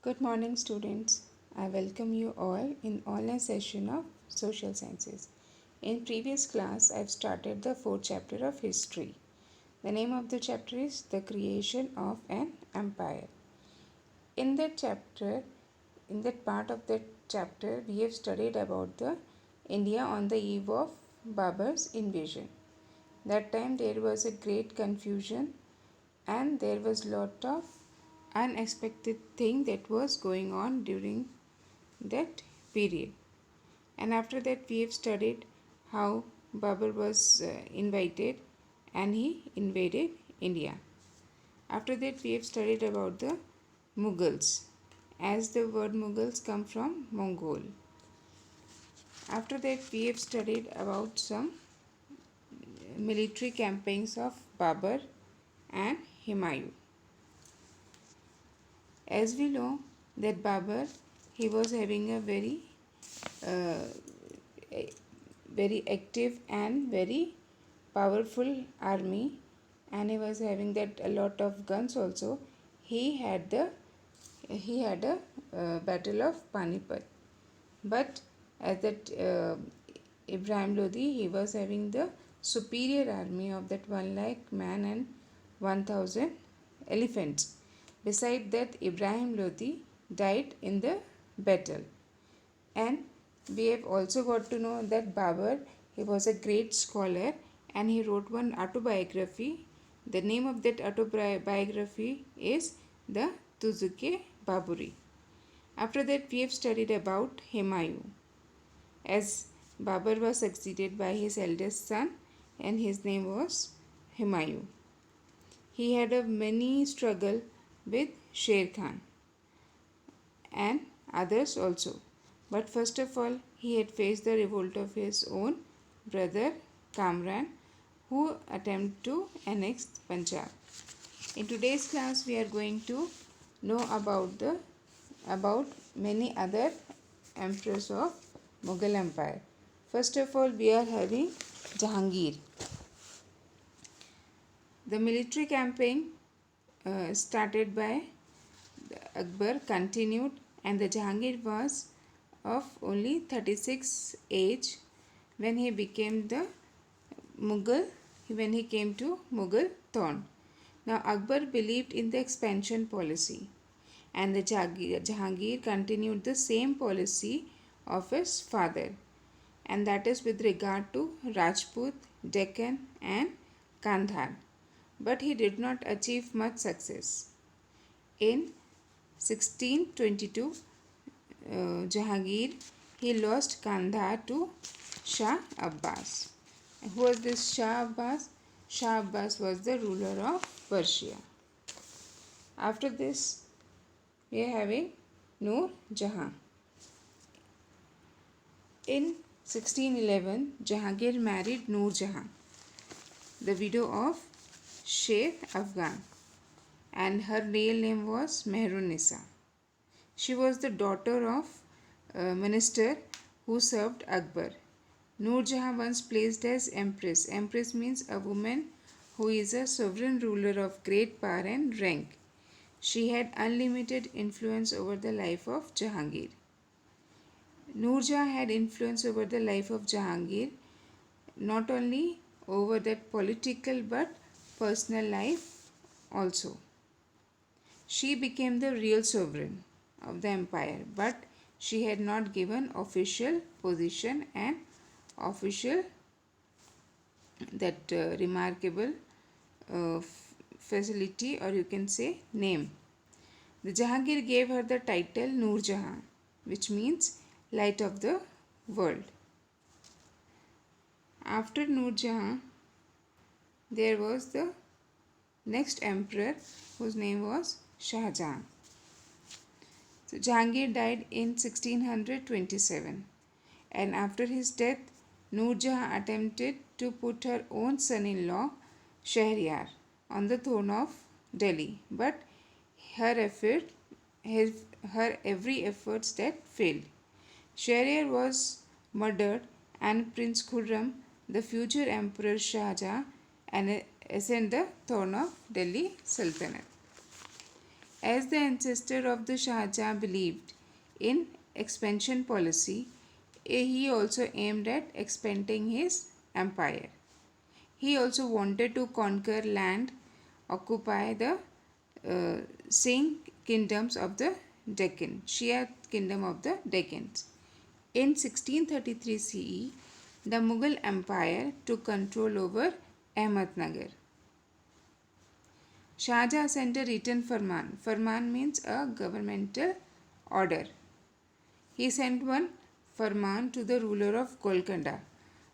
Good morning, students. I welcome you all in online session of Social Sciences. In previous class, I've started the fourth chapter of history. The name of the chapter is The Creation of an Empire. In that chapter, in that part of that chapter, we have studied about the India on the eve of Babur's invasion. That time there was a great confusion and there was lot of unexpected thing that was going on during that period. And after that we have studied how Babur was invited and he invaded India. After that we have studied about the Mughals, as the word Mughals come from Mongol. After that we have studied about some military campaigns of Babur and Humayun. As we know that Babur, he was having a uh, very active and very powerful army, and he was having that a lot of guns also. He had a battle of Panipat, but as that Ibrahim Lodi, he was having the superior army of that 1 lakh man and 1000 elephants. Beside that, Ibrahim Lodi died in the battle. And we have also got to know that Babur, he was a great scholar and he wrote one autobiography. The name of that autobiography is the Tuzuke Baburi. After that, we have studied about Humayun, as Babur was succeeded by his eldest son and his name was Humayun. He had a many struggle with Sher Khan and others also. But first of all, he had faced the revolt of his own brother Kamran, who attempted to annex Punjab. In today's class, we are going to know about many other emperors of Mughal Empire. First of all, we are having Jahangir. The military campaign started by Akbar continued, and the Jahangir was of only 36 age when he became the Mughal, when he came to Mughal throne. Now Akbar believed in the expansion policy, and the Jahangir continued the same policy of his father, and that is with regard to Rajput, Deccan and Kandhar. But he did not achieve much success. In 1622, Jahangir, he lost Kandhar to Shah Abbas. Who was this Shah Abbas? Shah Abbas was the ruler of Persia. After this, we are having Nur Jahan. In 1611, Jahangir married Nur Jahan, the widow of Sher Afghan, and her real name was Mehrun-Nisa. She was the daughter of a minister who served Akbar. Nur Jahan once placed as empress. Empress means a woman who is a sovereign ruler of great power and rank. She had unlimited influence over the life of Jahangir. Nur Jahan had influence over the life of Jahangir, not only over that political but personal life also. She became the real sovereign of the empire, but she had not given official position and official that remarkable facility, or you can say name. The Jahangir gave her the title Nur Jahan, which means light of the world. After Nur Jahan, there was the next emperor whose name was Shah Jahan. So Jahangir died in 1627, and after his death, Nur Jahan attempted to put her own son-in-law Shahryar on the throne of Delhi, but her every efforts that failed. Shahryar was murdered, and Prince Khurram, the future Emperor Shah Jahan, ascended the throne of Delhi Sultanate. As the ancestor of the Shah Jahan believed in expansion policy, he also aimed at expanding his empire. He also wanted to conquer land, occupy the Singh kingdoms of the Deccan, Shia kingdom of the Deccans. In 1633 CE, the Mughal Empire took control over Ahmednagar. Shah Jahan sent a written farman. Farman means a governmental order. He sent one farman to the ruler of Golconda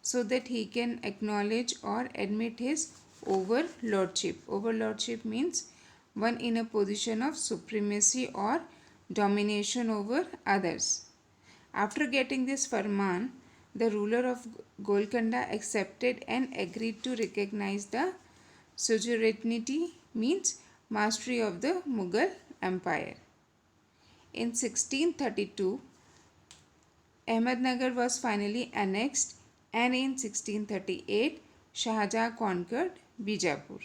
so that he can acknowledge or admit his overlordship. Overlordship means one in a position of supremacy or domination over others. After getting this farman, the ruler of Golconda accepted and agreed to recognize the suzerainty means mastery of the Mughal Empire. In 1632, Ahmednagar was finally annexed, and in 1638, Shah Jahan conquered Bijapur.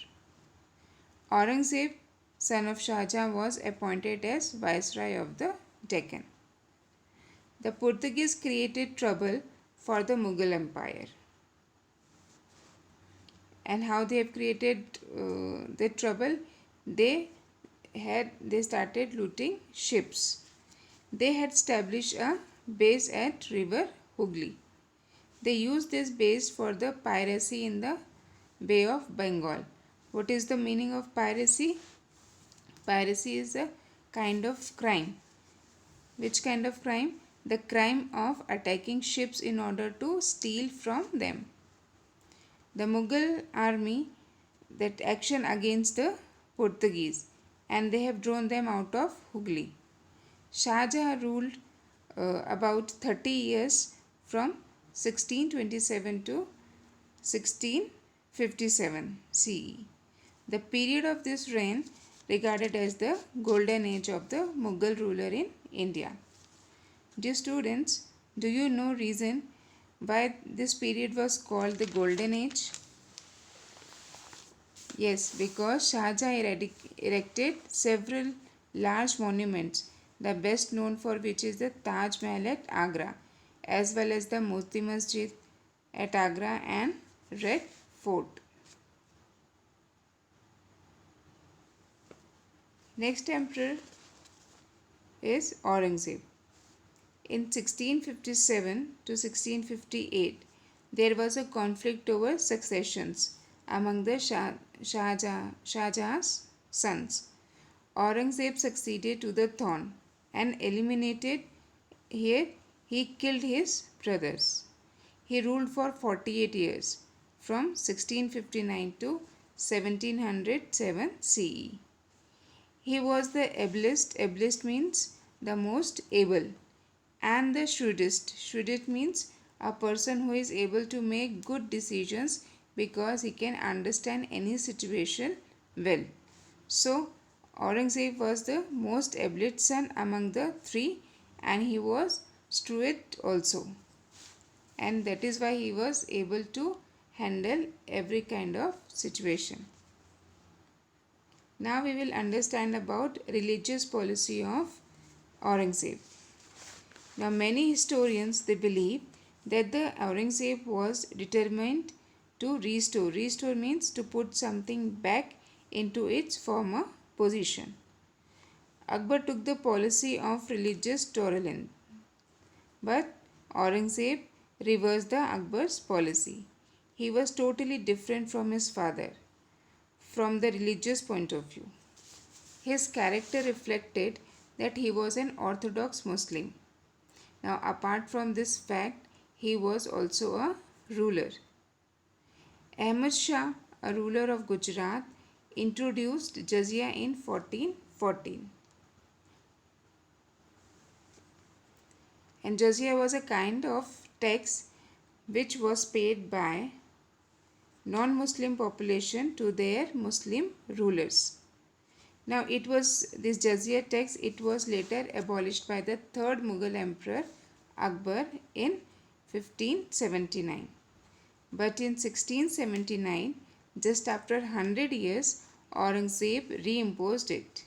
Aurangzeb, son of Shah Jahan, was appointed as Viceroy of the Deccan. The Portuguese created trouble for the Mughal Empire. And how they have created the trouble? They started looting ships. They had established a base at river Hooghly. They used this base for the piracy in the Bay of Bengal. What is the meaning of piracy? Piracy is a kind of crime. Which kind of crime? The crime of attacking ships in order to steal from them. The Mughal army that action against the Portuguese, and they have drawn them out of Hooghly. Shah Jahan ruled about 30 years from 1627 to 1657 CE. The period of this reign regarded as the golden age of the Mughal ruler in India. Dear students, do you know reason why this period was called the golden age? Yes, because Shah Jahan erected several large monuments, the best known for which is the Taj Mahal at Agra, as well as the Moti Masjid at Agra and Red Fort. Next emperor is Aurangzeb. In 1657 to 1658, there was a conflict over successions among the Shah Jahan's sons. Aurangzeb succeeded to the throne and eliminated here he killed his brothers. He ruled for 48 years from 1659 to 1707 CE. He was the ablest means the most able, and the shrewdest. Shrewdest means a person who is able to make good decisions because he can understand any situation well. So, Aurangzeb was the most ablest son among the three, and he was shrewd also. And that is why he was able to handle every kind of situation. Now we will understand about religious policy of Aurangzeb. Now many historians they believe that the Aurangzeb was determined to restore. Restore means to put something back into its former position. Akbar took the policy of religious tolerance, but Aurangzeb reversed the Akbar's policy. He was totally different from his father from the religious point of view. His character reflected that he was an orthodox Muslim. Now, apart from this fact, he was also a ruler. Ahmad Shah, a ruler of Gujarat, introduced jizya in 1414. And jizya was a kind of tax which was paid by non-Muslim population to their Muslim rulers. Now it was this jizya tax, it was later abolished by the third Mughal emperor Akbar in 1579. But in 1679, just after 100 years, Aurangzeb reimposed it.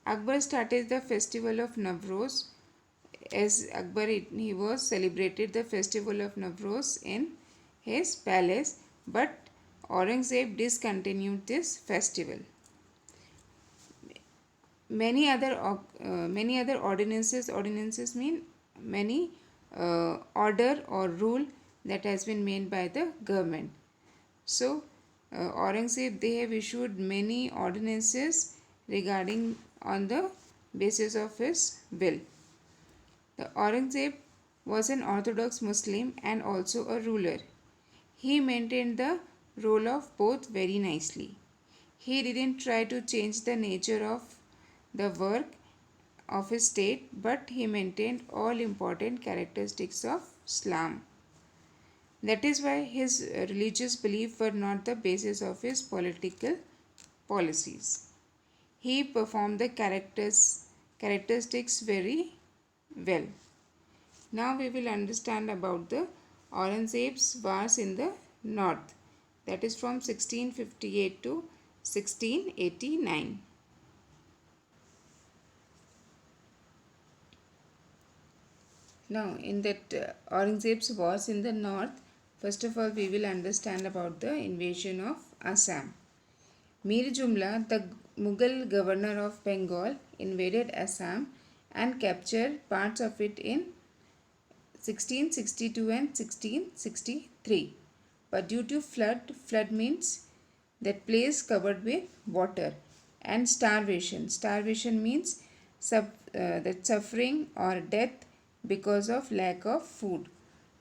Akbar started the festival of Navroz. As Akbar he was celebrated the festival of Navroz in his palace, but Aurangzeb discontinued this festival. Many other ordinances mean many order or rule that has been made by the government. So Aurangzeb they have issued many ordinances regarding on the basis of his will. The Aurangzeb was an orthodox Muslim and also a ruler. He maintained the role of both very nicely. He didn't try to change the nature of the work of his state, but he maintained all important characteristics of Islam. That is why his religious beliefs were not the basis of his political policies. He performed the characteristics very well. Now we will understand about the Aurangzeb's wars in the north, that is from 1658 to 1689. Now in that Aurangzeb's wars in the north, first of all we will understand about the invasion of Assam. Mir Jumla, the Mughal governor of Bengal, invaded Assam and captured parts of it in 1662 and 1663. But due to flood means that place covered with water, and starvation. Starvation means that suffering or death because of lack of food.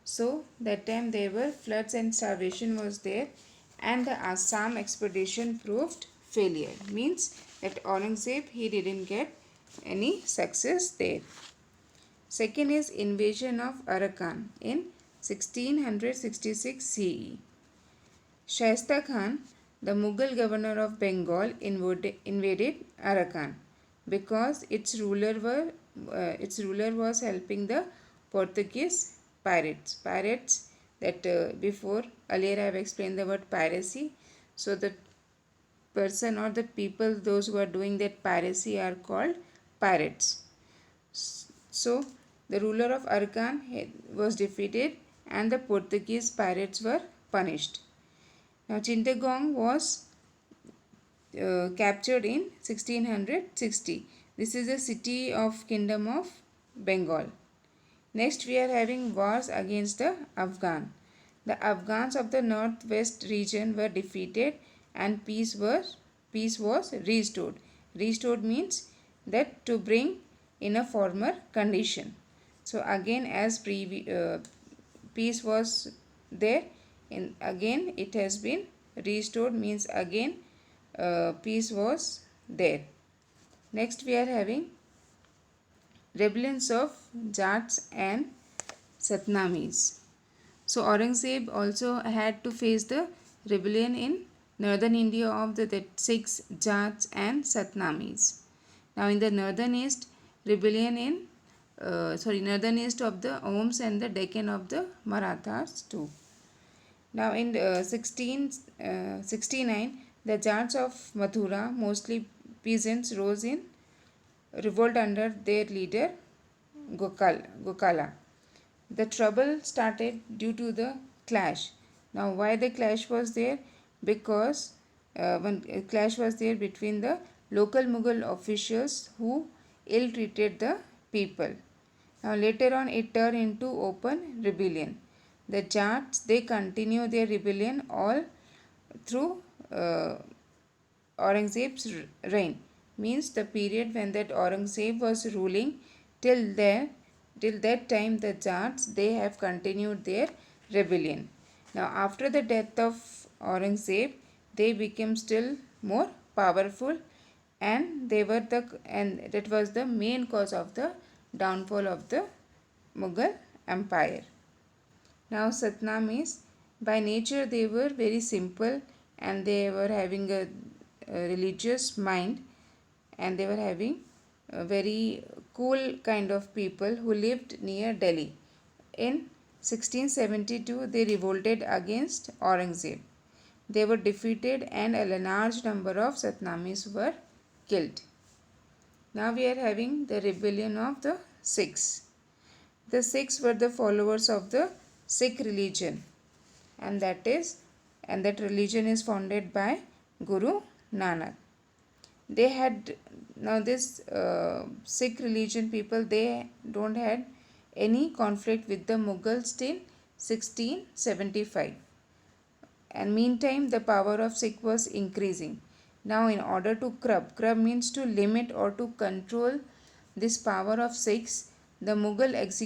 So that time there were floods and starvation was there, and the Assam expedition proved failure. Means that Aurangzeb he didn't get any success there. Second is invasion of Arakan in 1666 CE. Shaista Khan, the Mughal governor of Bengal, invaded Arakan because its ruler was helping the Portuguese pirates. Pirates that before earlier I have explained the word piracy. So the person or the people those who are doing that piracy are called pirates. So the ruler of Arakan was defeated and the Portuguese pirates were punished. Now Chittagong was captured in 1660. This is the city of Kingdom of Bengal. Next we are having wars against the Afghan. The Afghans of the northwest region were defeated and peace was restored. Restored means that to bring in a former condition. So again as peace was there, again it has been restored, means again peace was there. Next we are having rebellions of Jats and Satnamis. So Aurangzeb also had to face the rebellion in northern India of the Sikhs, Jats and Satnamis. Now in the northern east, rebellion in northern east of the Ohms and the Deccan of the Marathas too. Now in 1669, the Jats of Mathura, mostly peasants, rose in revolt under their leader Gokala. The trouble started due to the clash. Now why the clash was there? Because one clash was there between the local Mughal officials who ill-treated the people. Now later on it turned into open rebellion. The Jats they continue their rebellion all through Aurangzeb's reign. Means the period when that Aurangzeb was ruling till that time the Jats they have continued their rebellion. Now after the death of Aurangzeb they became still more powerful, and that was the main cause of the downfall of the Mughal Empire. Now Satnamis, by nature they were very simple and they were having a religious mind, and they were having a very cool kind of people who lived near Delhi. In 1672 they revolted against Aurangzeb. They were defeated and a large number of Satnamis were killed. Now we are having the rebellion of the Sikhs. The Sikhs were the followers of the Sikh religion, and that religion is founded by Guru Nanak. They had, now this Sikh religion people, they don't had any conflict with the Mughals till 1675, and meantime the power of Sikh was increasing. Now in order to curb means to limit or to control this power of Sikhs, the Mughal executed